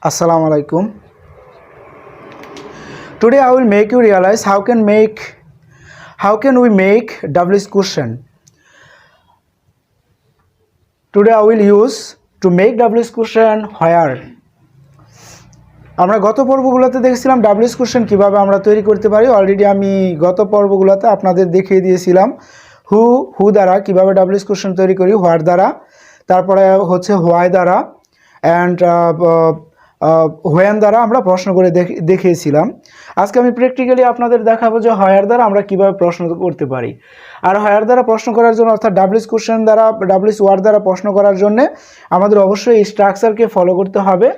Assalamu alaikum. Today I will make you realize how can we make WH question. Today I will use to make WH question where. আমরা গত পর্বগুলোতে দেখেছিলাম WH question কিভাবে আমরা তৈরি করতে পারি। Already আমি গত পর্বগুলোতে আপনাদের দেখিয়ে দিয়েছিলাম হু দ্বারা কিভাবে WH কোশ্চেন তৈরি করি, হোয়ার দ্বারা, তারপরে হচ্ছে হোয়াই দ্বারা অ্যান্ড হোয়েন দ্বারা আমরা প্রশ্ন করে দেখিয়েছিলাম। আজকে আমি প্র্যাকটিক্যালি আপনাদের দেখাবো যে হোয়ার দ্বারা আমরা কিভাবে প্রশ্ন করতে পারি। আর হোয়ার দ্বারা প্রশ্ন করার জন্য অর্থাৎ WH কোশ্চেন দ্বারা WH ওয়ার্ড দ্বারা প্রশ্ন করার জন্য আমাদের অবশ্যই এই স্ট্রাকচারকে ফলো করতে হবে।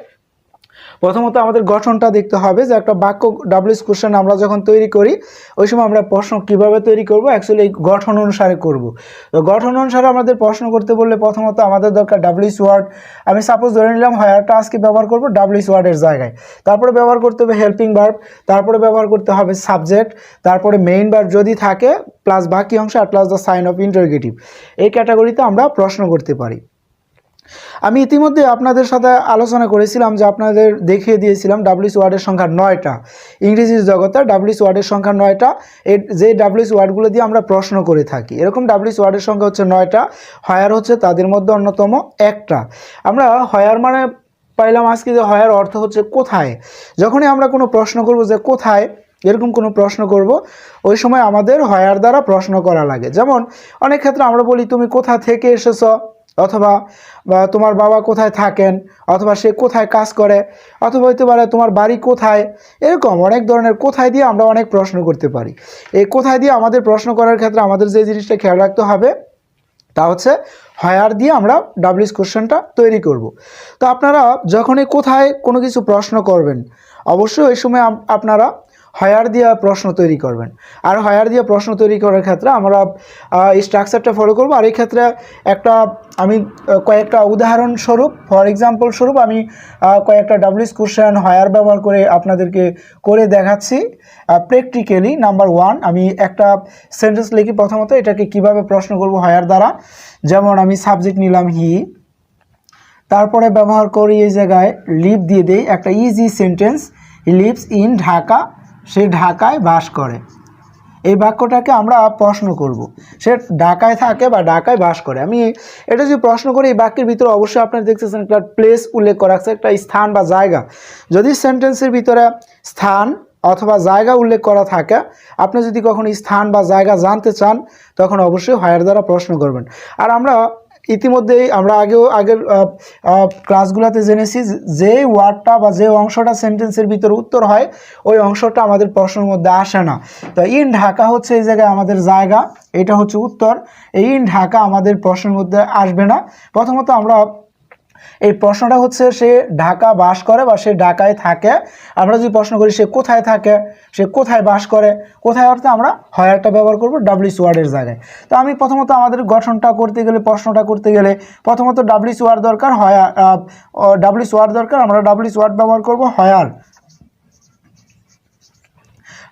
প্রথমত আমাদের গঠনটা দেখতে হবে যে একটা বাক্য WH কোশ্চেন আমরা যখন তৈরি করি ওই সময় আমরা প্রশ্ন কিভাবে তৈরি করব, অ্যাকচুয়ালি এই গঠন অনুসারে করব। তো গঠন অনুসারে আমাদের প্রশ্ন করতে বললে প্রথমত আমাদের দরকার WH ওয়ার্ড। আমি সাপোজ ধরে নিলাম হোয়ারটা আজকে ব্যবহার করব WH ওয়ার্ডের জায়গায়, তারপরে ব্যবহার করতে হবে হেল্পিং ভার্ব, তারপরে ব্যবহার করতে হবে সাবজেক্ট, তারপরে মেইন ভার্ব যদি থাকে প্লাস বাকি অংশ আর plus the sign of interrogative. এই ক্যাটাগরিতে আমরা প্রশ্ন করতে পারি। আমি ইতিমধ্যে আপনাদের সাথে আলোচনা করেছিলাম যে আপনাদের দেখিয়ে দিয়েছিলাম WH ওয়ার্ডের সংখ্যা 9টা। ইংরেজি জগতে WH ওয়ার্ডের সংখ্যা 9টা। যে WH ওয়ার্ডগুলো দিয়ে আমরা প্রশ্ন করে থাকি, এরকম WH ওয়ার্ডের সংখ্যা হচ্ছে 9টা। হোয়ার হচ্ছে তাদের মধ্যে অন্যতম একটা। আমরা হোয়ার মানে পাইলাম আজকে যে হোয়ার অর্থ হচ্ছে কোথায়। যখনই আমরা কোনো প্রশ্ন করব যে কোথায়, এরকম কোনো প্রশ্ন করব, ওই সময় আমাদের হোয়ার দ্বারা প্রশ্ন করা লাগে। যেমন অনেক ক্ষেত্রে আমরা বলি তুমি কোথা থেকে এসেছ, অথবা তোমার বাবা কোথায় থাকেন, অথবা সে কোথায় কাজ করে, অথবা হইতে পারে তোমার বাড়ি কোথায়। এরকম অনেক ধরনের কোথায় দিয়ে আমরা অনেক প্রশ্ন করতে পারি। এই কোথায় দিয়ে আমাদের প্রশ্ন করার ক্ষেত্রে আমাদের যে জিনিসটা খেয়াল রাখতে হবে তা হচ্ছে হোয়ার দিয়ে আমরা WH কোশ্চেনটা তৈরি করব। তো আপনারা যখনই কোথায় কোনো কিছু প্রশ্ন করবেন অবশ্যই ওই সময় আপনারা হোয়ার দিয়ে প্রশ্ন তৈরি করবেন। আর হোয়ার দিয়ে প্রশ্ন তৈরি করার ক্ষেত্রে আমরা এই স্ট্রাকচারটা ফলো করব। আর এই ক্ষেত্রে আমি কয়েকটা উদাহরণস্বরূপ, ফর এক্সাম্পল স্বরূপ আমি কয়েকটা WH কোশ্চেন হোয়ার ব্যবহার করে আপনাদেরকে করে দেখাচ্ছি প্র্যাকটিক্যালি। নাম্বার 1, আমি একটা সেন্টেন্স লিখি। প্রথমত এটাকে কিভাবে প্রশ্ন করব হোয়ার দ্বারা। যেমন আমি সাবজেক্ট নিলাম হি, তারপরে ব্যবহার করি এই জায়গায় লিভ দিয়ে দেই একটা easy sentence, he lives in Dhaka, সে ঢাকায় বাস করে। এই বাক্যটাকে আমরা প্রশ্ন করব, সে ঢাকায় থাকে বা ঢাকায় বাস করে। আমি এটা যদি প্রশ্ন করি এই বাক্যের ভিতরে অবশ্যই আপনারা দেখতেছেন একটা প্লেস উল্লেখ করা আছে, একটা স্থান বা জায়গা। যদি সেন্টেন্সের ভিতরে স্থান অথবা জায়গা উল্লেখ করা থাকে, আপনি যদি কখনো স্থান বা জায়গা জানতে চান তখন অবশ্যই হোয়ার দ্বারা প্রশ্ন করবেন। আর আমরা ইতিমধ্যেই আমরা আগের ক্লাসগুলোতে জেনেছি যে ওয়ার্ডটা বা যে অংশটা সেন্টেন্সের ভিতরে উত্তর হয় ওই অংশটা আমাদের প্রশ্নের মধ্যে আসে না। তো ইন ঢাকা হচ্ছে এই জায়গায় আমাদের জায়গা, এটা হচ্ছে উত্তর। এই ইন ঢাকা আমাদের প্রশ্নের মধ্যে আসবে না। প্রথমত আমরা এই প্রশ্নটা হচ্ছে সে ঢাকা বাস করে বা সে ঢাকায় থাকে। আমরা যদি প্রশ্ন করি সে কোথায় থাকে, সে কোথায় বাস করে, কোথায় অর্থে আমরা হোয়ারটা ব্যবহার করব WH ওয়ার্ডের জায়গায়। তো আমি প্রথমত আমাদের গঠনটা করতে গেলে, প্রশ্নটা করতে গেলে প্রথমত WH ওয়ার্ড দরকার, WH ওয়ার্ড দরকার। আমরা WH ওয়ার্ড ব্যবহার করব হোয়ার।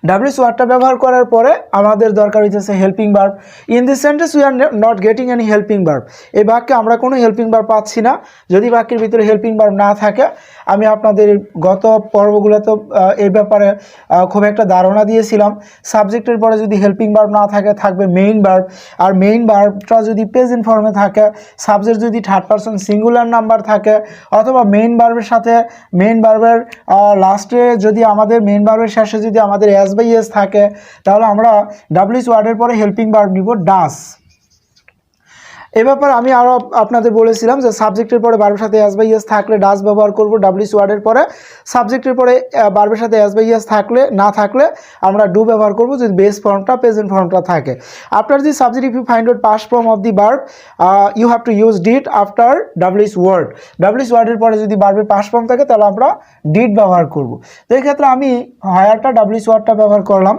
WH ওয়ার্ডটা ব্যবহার করার পরে আমাদের দরকার হইতেছে helping verb. In this sentence we are not getting any helping verb. এই বাক্যে আমরা কোনো হেল্পিং ভার্ব পাচ্ছি না। যদি বাক্যের ভিতরে হেল্পিং ভার্ব না থাকে, আমি আপনাদের গত পর্বগুলোতে এই ব্যাপারে খুব একটা ধারণা দিয়েছিলাম। সাবজেক্টের পরে যদি হেল্পিং ভার্ব না থাকে, থাকবে মেইন ভার্ব। আর মেইন ভার্বটা যদি প্রেজেন্ট ফর্মে থাকে, সাবজেক্ট যদি থার্ড পারসন সিঙ্গুলার নাম্বার থাকে, অথবা মেইন ভার্বের সাথে মেইন ভার্বের লাস্টে যদি আমাদের মেইন ভার্বের শেষে যদি আমাদের অ্যাজ বাই এস থাকে, তাহলে আমরা WH ওয়ার্ডের পরে হেল্পিং ভার্ব নিব ডাস। এ ব্যাপারে আমি আরও আপনাদের বলেছিলাম যে সাবজেক্টের পরে ভার্বের সাথে অ্যাজ বাই এস থাকলে ডাস ব্যবহার করব WH ওয়ার্ডের পরে। সাবজেক্টের পরে ভার্বের সাথে অ্যাজ বাই এস থাকলে না থাকলে আমরা ডু ব্যবহার করব যদি বেস ফর্মটা প্রেজেন্ট ফর্মটা থাকে। After the subject if you find out past form of the verb you have to use did after WH word. WH ওয়ার্ডের পরে যদি ভার্বের পাস্ট ফর্ম থাকে তাহলে আমরা ডিড ব্যবহার করব। তো এই ক্ষেত্রে আমি হোয়ারটা WH ওয়ার্ডটা ব্যবহার করলাম।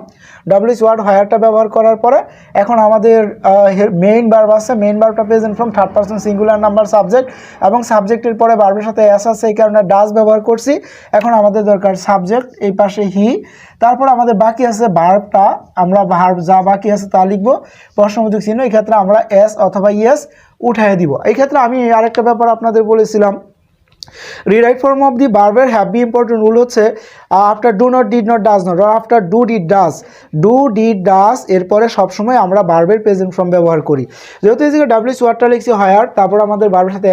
WH ওয়ার্ড হোয়ারটা ব্যবহার করার পরে এখন আমাদের মেইন ভার্ব আছে, মেইন ভার্বটা present form third person singular number subject, এবং সাবজেক্টের পরে ভার্বের সাথে এস আছে, এই কারণে ডাস ব্যবহার করছি। এখন আমাদের দরকার সাবজেক্ট, এই পাশে হি, তারপর আমাদের বাকি আছে ভার্বটা, আমরা ভার্ব যা বাকি আছে তা লিখবো প্রশ্নবোধক চিহ্ন। এই ক্ষেত্রে আমরা এস অথবা ইয়েস উঠাই দিব। এই ক্ষেত্রে আমি আরেকটা ব্যাপার আপনাদের বলেছিলাম রিরাইট ফর্ম অফ দি ভার্বের হ্যাভ বি ইম্পর্টেন্ট রুল হচ্ছে after do not, did not, does not, আর after do, did, does, do, did, does এরপরে সবসময় আমরা ভার্বের প্রেজেন্ট ফর্ম ব্যবহার করি। যেহেতু এই জায়গায় ডাব্লিউএস ওয়ার্ডটা লিখছি হায়ার, তারপর আমাদের ভার্বের সাথে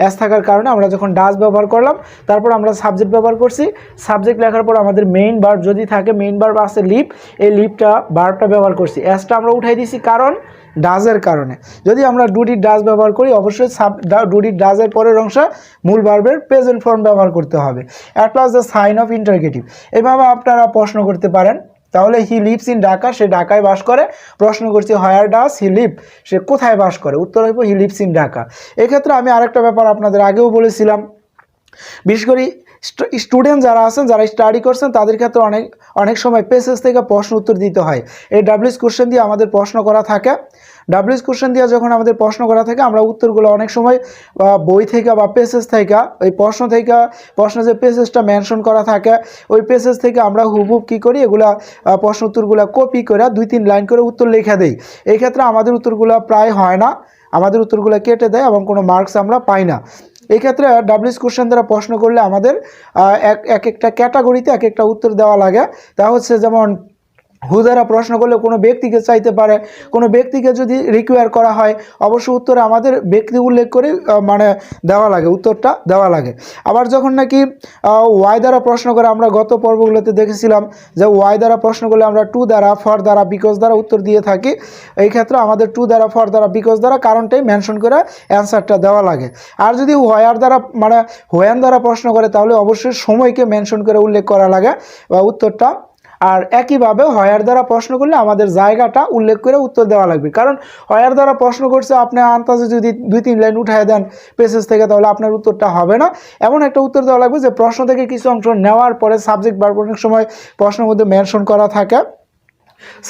এস থাকার কারণে আমরা যখন ডাজ ব্যবহার করলাম, তারপর আমরা সাবজেক্ট ব্যবহার করছি। সাবজেক্ট লেখার পর আমাদের মেইন ভার্ব যদি থাকে, মেইন ভার্ব আছে লিভ, এই লিভটা ভার্বটা ব্যবহার করছি। এসটা আমরা উঠাই দিছি কারণ ডাজের কারণে। যদি আমরা ডু, ডিড, ডাজ ব্যবহার করি, অবশ্যই ডু, ডিড, ডাজের পরের অংশ মূল ভার্বের প্রেজেন্ট ফর্ম ব্যবহার করতে হবে। অ্যাট প্লাস দ্য সাইন অফ ইন্টারগেটিভ। এভাবে আপনারা প্রশ্ন করতে পারেন। তাহলে হি লিভস ইন ঢাকা, সে ঢাকায় বাস করে। প্রশ্ন করছি হোয়ার ডাজ হি লিভ, সে কোথায় বাস করে। উত্তর হইব হি লিভস ইন ঢাকা। এক্ষেত্রে আমি আরেকটা ব্যাপার আপনাদের আগেও বলেছিলাম, বিশেষ করে স্টুডেন্ট যারা আছেন, যারা স্টাডি করছেন, তাদের ক্ষেত্রে অনেক সময় পেসেজ থেকে প্রশ্ন উত্তর দিতে হয়। এই ডাব্লিউএস কোশ্চেন দিয়ে আমাদের প্রশ্ন করা থাকে। ডাব্লিউএস কোশ্চেন দিয়ে যখন আমাদের প্রশ্ন করা থাকে, আমরা উত্তরগুলো অনেক সময় বই থেকে বা পেসেজ থেকে, ওই প্রশ্ন যে পেসেজটা মেনশন করা থাকে, ওই পেসেজ থেকে আমরা হুবহুব কী করি, এগুলা প্রশ্ন উত্তরগুলো কপি করে 2-3 লাইন করে উত্তর লেখা দেই। এই ক্ষেত্রে আমাদের উত্তরগুলো প্রায় হয় না, আমাদের উত্তরগুলো কেটে দেয় এবং কোনো মার্কস আমরা পাই না। এই ক্ষেত্রে ডাব্লিউএস কোশ্চেন দ্বারা প্রশ্ন করলে আমাদের এক একটা ক্যাটাগরিতে এক একটা উত্তর দেওয়া লাগে। তা হচ্ছে যেমন হু দ্বারা প্রশ্ন করলে কোনো ব্যক্তিকে চাইতে পারে, কোনো ব্যক্তিকে যদি রিকোয়ার করা হয়, অবশ্য উত্তরে আমাদের ব্যক্তি উল্লেখ করে মানে দেওয়া লাগে, উত্তরটা দেওয়া লাগে। আবার যখন নাকি ওয়াই দ্বারা প্রশ্ন করে, আমরা গত পর্বগুলোতে দেখেছিলাম যে ওয়াই দ্বারা প্রশ্ন করলে আমরা টু দ্বারা, ফর দ্বারা, বিকজ দ্বারা উত্তর দিয়ে থাকি। এই ক্ষেত্রে আমাদের টু দ্বারা, ফর দ্বারা, বিকজ দ্বারা কারণটাই মেনশন করে অ্যান্সারটা দেওয়া লাগে। আর যদি হোয়ার দ্বারা মানে হোয়েন দ্বারা প্রশ্ন করে, তাহলে অবশ্যই সময়কে মেনশন করে উল্লেখ করা লাগে বা উত্তরটা। আর একইভাবে হয়ার দ্বারা প্রশ্ন করলে আমাদের জায়গাটা উল্লেখ করে উত্তর দেওয়া লাগবে। কারণ হয়ার দ্বারা প্রশ্ন করছে, আপনি আন্দাজে যদি 2-3 লাইন উঠায় দেন পেসেজ থেকে, তাহলে আপনার উত্তরটা হবে না। এমন একটা উত্তর দেওয়া লাগবে যে প্রশ্ন থেকে কিছু অংশ নেওয়ার পরে সাবজেক্ট ভার্ব অনেক সময় প্রশ্নের মধ্যে মেনশন করা থাকে।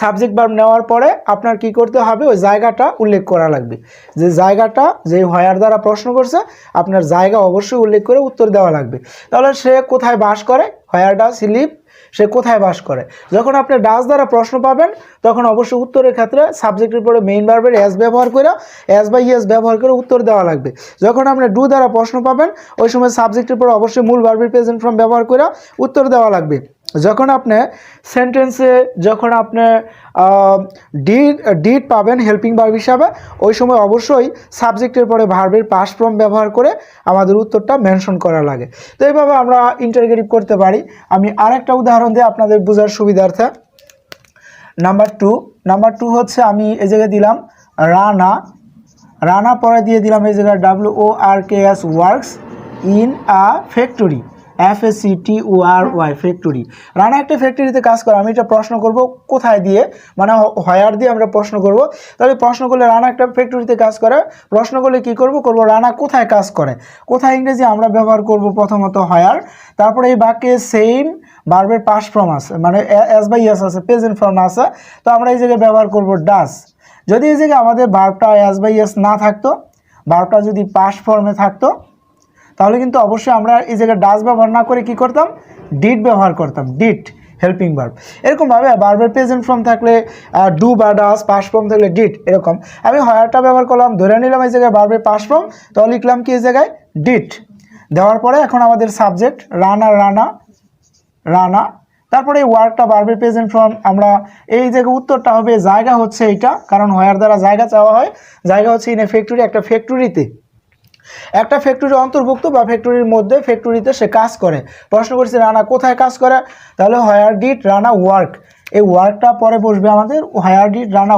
সাবজেক্ট ভার্ব নেওয়ার পরে আপনার কি করতে হবে, ওই জায়গাটা উল্লেখ করা লাগবে। যে জায়গাটা, যে হয়ার দ্বারা প্রশ্ন করছে, আপনার জায়গা অবশ্যই উল্লেখ করে উত্তর দেওয়া লাগবে। তাহলে সে কোথায় বাস করে, হোয়ার ডাজ হি লিভ, সে কোথায় বাস করে। যখন আপনি ডাজ দ্বারা প্রশ্ন পাবেন, তখন অবশ্যই উত্তরের ক্ষেত্রে সাবজেক্টের পরে মেইন ভার্বের এস ব্যবহার করে, এস বা ইয়েস ব্যবহার করে উত্তর দেওয়া লাগবে। যখন আপনি ডু দ্বারা প্রশ্ন পাবেন, ওই সময় সাবজেক্টের পরে অবশ্যই মূল ভার্বের প্রেজেন্ট ফর্ম ব্যবহার করে উত্তর দেওয়া লাগবে। যখন আপনি সেন্টেন্সে যখন আপনি ডিড পাবেন হেল্পিং ভার্ব হিসাবে, ওই সময় অবশ্যই সাবজেক্টের পরে ভার্বের পাস্ট ফর্ম ব্যবহার করে আমাদের উত্তরটা মেনশন করা লাগে। তো এইভাবে আমরা ইন্টারগেটিভ করতে পারি। আমি আরেকটা উদাহরণ দিয়ে আপনাদের বোঝার সুবিধার্থে, নাম্বার টু হচ্ছে আমি এই জায়গায় দিলাম রানা পরে দিয়ে দিলাম এই জায়গায় WORKS works in a factory, FACTORY factory. Rana একটা ফ্যাক্টরিতে কাজ করে। আমি এটা প্রশ্ন করব কোথায় দিয়ে, মানে হোয়ার দিয়ে আমরা প্রশ্ন করব। তাহলে প্রশ্ন করলে রানা একটা ফ্যাক্টরিতে কাজ করে, প্রশ্ন করলে কি করব রানা কোথায় কাজ করে। কোথায় ইংরেজি আমরা ব্যবহার করব প্রথমত হোয়ার, তারপরে এই বাক্যে সেম ভার্বের পাস্ট ফর্ম আছে, মানে এস বা ইয়েস আছে, প্রেজেন্ট ফর্ম আছে, তো আমরা এই জায়গায় ব্যবহার করব ডাজ। যদি এই জায়গায় আমাদের ভার্বটা এস বা ইয়েস না থাকতো, ভার্বটা যদি পাস্ট ফর্মে থাকতো, তাহলে কিন্তু অবশ্যই আমরা এই জায়গায় ডাজ ব্যবহার না করে কি করতাম, ডিড ব্যবহার করতাম, ডিড হেল্পিং ভার্ব। এরকমভাবে ভার্বের প্রেজেন্ট ফর্ম থাকলে ডু বা ডাজ, পাস্ট ফর্ম থাকলে ডিড, এরকম। আমি হোয়ারটা ব্যবহার করলাম, ধরে নিলাম এই জায়গায় ভার্বের পাস্ট ফর্ম, তো লিখলাম কি এই জায়গায় ডিড। দেওয়ার পরে এখন আমাদের সাবজেক্ট রানা, তারপরে এই ওয়ার্কটা ভার্বের প্রেজেন্ট ফর্ম। আমরা এই জায়গায় উত্তরটা হবে, জায়গা হচ্ছে এইটা, কারণ হোয়ার দ্বারা জায়গা চাওয়া হয়। জায়গা হচ্ছে ইন এ ফ্যাক্টরি, একটা ফ্যাক্টরি অন্তর্ভুক্ত বা ফ্যাক্টরির মধ্যে, ফ্যাক্টরিতে সে কাজ করে। প্রশ্ন করছে রানা কোথায় কাজ করে, তাহলে হোয়ার ডিড রানা ওয়ার্ক, এই ওয়ার্কটা পরে বসবে আমাদের হোয়ার ডিড রানা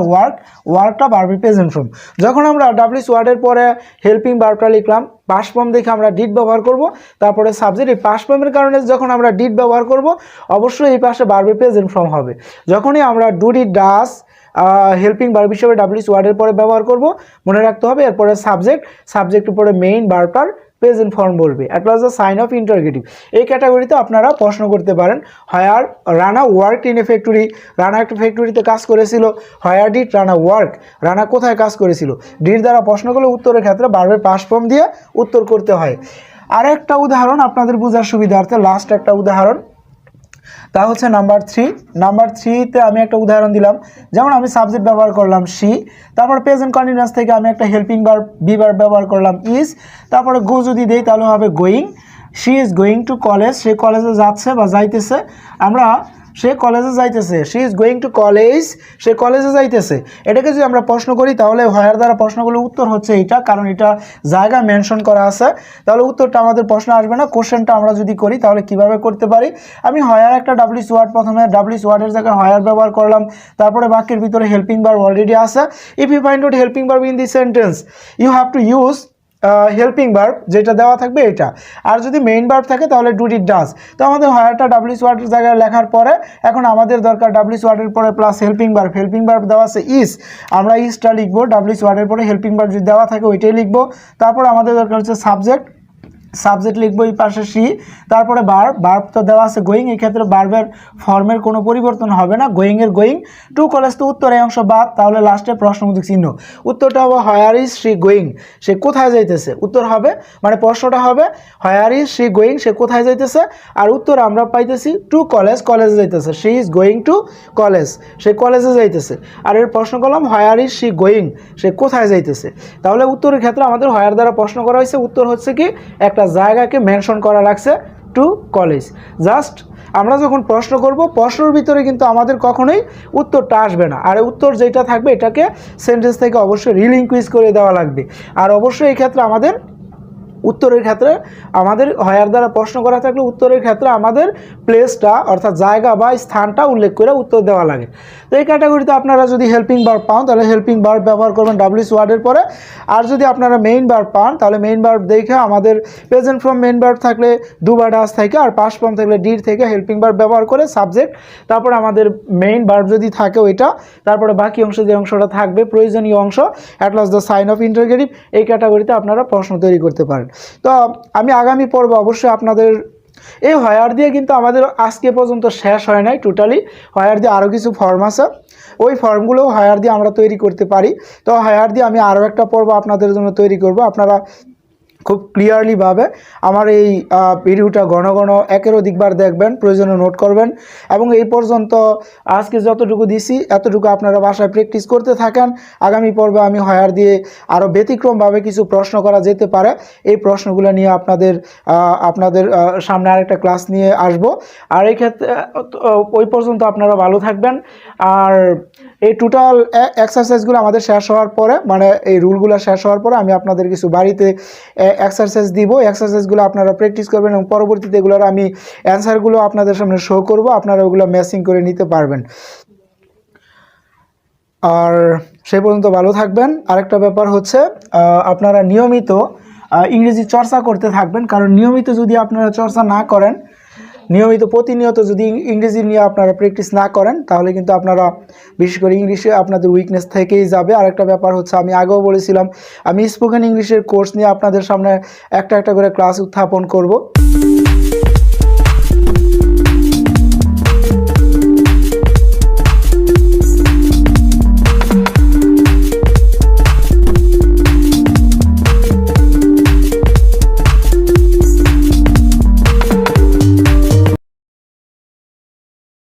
ওয়ার্কটা ভার্বের প্রেজেন্ট ফর্ম। যখন আমরা ডাব্লিউএস ওয়ার্ডের পরে হেল্পিং ভার্বটা লিখলাম, পাস্ট ফর্ম দেখে আমরা ডিড ব্যবহার করব, তারপরে সাবজেক্ট। এই পাস্ট ফর্মের কারণে যখন আমরা ডিড ব্যবহার করব, অবশ্যই এই পাশে ভার্বের প্রেজেন্ট ফর্ম হবে। যখনই আমরা do, did, does helping verb হিসেবে ডাব্লিউএস ওয়ার্ডের পরে ব্যবহার করব, মনে রাখতে হবে এরপরে সাবজেক্টের পরে মেইন ভার্বটার প্রেজেন্ট ফর্ম বলবে। At last the sign of interrogative. এই ক্যাটাগরিতে আপনারা প্রশ্ন করতে পারেন। Where Rana work in a factory, Rana একটা ফ্যাক্টরিতে কাজ করেছিল। Where did Rana work, Rana কোথায় কাজ করেছিল। ডিড দ্বারা প্রশ্ন করলে উত্তরের ক্ষেত্রে ভার্বের পাস্ট ফর্ম দিয়ে উত্তর করতে হয়। আরেকটা উদাহরণ আপনাদের বোঝার সুবিধার্থে, লাস্ট একটা উদাহরণ, তা হচ্ছে নাম্বার 3। নাম্বার 3-তে আমি একটা উদাহরণ দিলাম, যেমন আমি সাবজেক্ট ব্যবহার করলাম শি, তারপর প্রেজেন্ট কন্টিনিউয়াস থেকে আমি একটা হেল্পিং ভার্ব বি ভার্ব ব্যবহার করলাম ইজ, তারপরে গো যদি দেই তাহলে হবে going. She is going to college, সে কলেজে যাচ্ছে বা যাইতেছে। আমরা সে কলেজে যাইতেছে, she is going to college, সে কলেজে যাইতেছে। এটাকে যদি আমরা প্রশ্ন করি তাহলে হোয়ার দ্বারা প্রশ্নগুলো উত্তর হচ্ছে এটা, কারণ এটা জায়গা মেনশন করা আছে। তাহলে উত্তরটা আমাদের প্রশ্ন আসবে না। কোশ্চেনটা আমরা যদি করি তাহলে কিভাবে করতে পারি, আমি হোয়ার একটা ডাব্লিউএস ওয়ার্ড, প্রথমে ডাব্লিউএস ওয়ার্ডের জায়গায় হোয়ার ব্যবহার করলাম, তারপরে বাক্যের ভিতরে হেল্পিং ভার্ব অলরেডি আছে। If you find out helping verb in this sentence you have to use helping verb, যেটা দেওয়া থাকবে এটা। আর যদি মেইন ভার্ব থাকে তাহলে ডু ডিড ডাজ। তো আমাদের হোয়ারটা ডাব্লিউএস ওয়ার্ডের জায়গায় লেখার পরে এখন আমাদের দরকার ডাব্লিউএস ওয়ার্ডের পরে plus helping verb. Helping verb দেওয়া আছে ইজ, আমরা ইজটা লিখবো। ডাব্লিউএস ওয়ার্ডের পরে হেল্পিং ভার্ব যদি দেওয়া থাকে ওইটাই লিখবো। তারপর আমাদের দরকার হচ্ছে সাবজেক্ট, সাবজেক্ট লিখবো এই পাশে সি, তারপরে ভার্ব, ভার্ব তো দেওয়া আছে গোয়িং, এই ক্ষেত্রে ভার্বের ফর্মের কোনো পরিবর্তন হবে না, গোয়িং এর গোয়িং। টু কলেজ তো উত্তর এই অংশ বাদ, তাহলে লাস্টে প্রশ্নবোধক চিহ্ন। উত্তরটা হবে হোয়ার ইজ শি গোয়িং, সে কোথায় যাইতেছে। উত্তর হবে মানে প্রশ্নটা হবে হোয়ার ইজ শি গোয়িং, সে কোথায় যাইতেছে। আর উত্তর আমরা পাইতেছি টু কলেজ, কলেজে যাইতেছে। She is going to college, সে কলেজে যাইতেছে। আর এর প্রশ্ন করলাম হোয়ার ইজ শি গোয়িং, সে কোথায় যাইতেছে। তাহলে উত্তরের ক্ষেত্রে আমাদের হোয়ার দ্বারা প্রশ্ন করা হয়েছে, উত্তর হচ্ছে কি একটা জায়গাকে মেনশন করা লাগছে, টু কলেজ। জাস্ট আমরা যখন প্রশ্ন করব প্রশ্নের ভিতরে কিন্তু আমাদের কখনোই উত্তরটা আসবে না, আর উত্তর যেটা থাকবে এটাকে সেন্টেন্স থেকে অবশ্যই রিলিঙ্কুইজ করে দেওয়া লাগবে। আর অবশ্যই এই ক্ষেত্রে আমাদের উত্তরের ক্ষেত্রে আমাদের হোয়ার দ্বারা প্রশ্ন করা থাকলে উত্তরের ক্ষেত্রে আমাদের প্লেসটা অর্থাৎ জায়গা বা স্থানটা উল্লেখ করে উত্তর দেওয়া লাগে। তো এই ক্যাটাগরিতে আপনারা যদি হেল্পিং ভার্ব পান তাহলে হেল্পিং ভার্ব ব্যবহার করবেন ডাব্লিউএস ওয়ার্ডের পরে। আর যদি আপনারা মেইন ভার্ব পান তাহলে মেইন ভার্ব দেখে আমাদের প্রেজেন্ট ফর্ম মেইন ভার্ব থাকলে ডু বা ডাজ থেকে, আর পাস্ট ফর্ম থাকলে ডিড থেকে হেল্পিং ভার্ব ব্যবহার করে সাবজেক্ট, তারপরে আমাদের মেইন ভার্ব যদি থাকে ওইটা, তারপরে বাকি অংশ যে অংশটা থাকবে প্রয়োজনীয় অংশ at last the sign of interrogative, এই ক্যাটাগরিতে আপনারা প্রশ্ন তৈরি করতে পারেন। তো আমি আগামী পর্বে অবশ্যই আপনাদের এই হোয়ার দিয়ে কিন্তু আমাদের আজকে পর্যন্ত শেষ হয় নাই টোটালি, হোয়ার দিয়ে আরও কিছু ফর্ম আছে, ওই ফর্মগুলো হোয়ার দিয়ে আমরা তৈরি করতে পারি। তো হোয়ার দিয়ে আমি আরও একটা পর্ব আপনাদের জন্য তৈরি করব, আপনারা খুব ক্লিয়ারলিভাবে আমার এই ভিডিওটা ঘন ঘন একের অধিকবার দেখবেন, প্রয়োজনে নোট করবেন, এবং এই পর্যন্ত আজকে যতটুকু দিছি এতটুকু আপনারা বাসায় প্র্যাকটিস করতে থাকেন। আগামী পর্বে আমি হোয়ার দিয়ে আরও ব্যতিক্রমভাবে কিছু প্রশ্ন করা যেতে পারে, এই প্রশ্নগুলো নিয়ে আপনাদের সামনে আরেকটা ক্লাস নিয়ে আসব। আর এই ক্ষেত্রে ওই পর্যন্ত আপনারা ভালো থাকবেন। আর এই টোটাল এক্সারসাইজগুলো আমাদের শেষ হওয়ার পরে, মানে এই রুলগুলো শেষ হওয়ার পরে আমি আপনাদের কিছু বাড়িতে এক্সারসাইজ দিব, এক্সারসাইজগুলো আপনারা প্র্যাকটিস করবেন এবং পরবর্তীতে এগুলোর আমি অ্যান্সারগুলো আপনাদের সামনে শো করব, আপনারা ওগুলো ম্যাচিং করে নিতে পারবেন। আর সেই পর্যন্ত ভালো থাকবেন। আরেকটা ব্যাপার হচ্ছে আপনারা নিয়মিত ইংরেজি চর্চা করতে থাকবেন, কারণ নিয়মিত যদি আপনারা চর্চা না করেন, নিয়মিত প্রতিনিয়ত যদি ইংরেজি নিয়ে আপনারা প্র্যাকটিস না করেন তাহলে কিন্তু আপনারা বিশেষ করে ইংলিশে আপনাদের উইকনেস থেকেই যাবে। আরেকটা ব্যাপার হচ্ছে আমি আগেও বলেছিলাম আমি স্পোকেন ইংলিশের কোর্স নিয়ে আপনাদের সামনে একটা একটা করে ক্লাস উত্থাপন করব।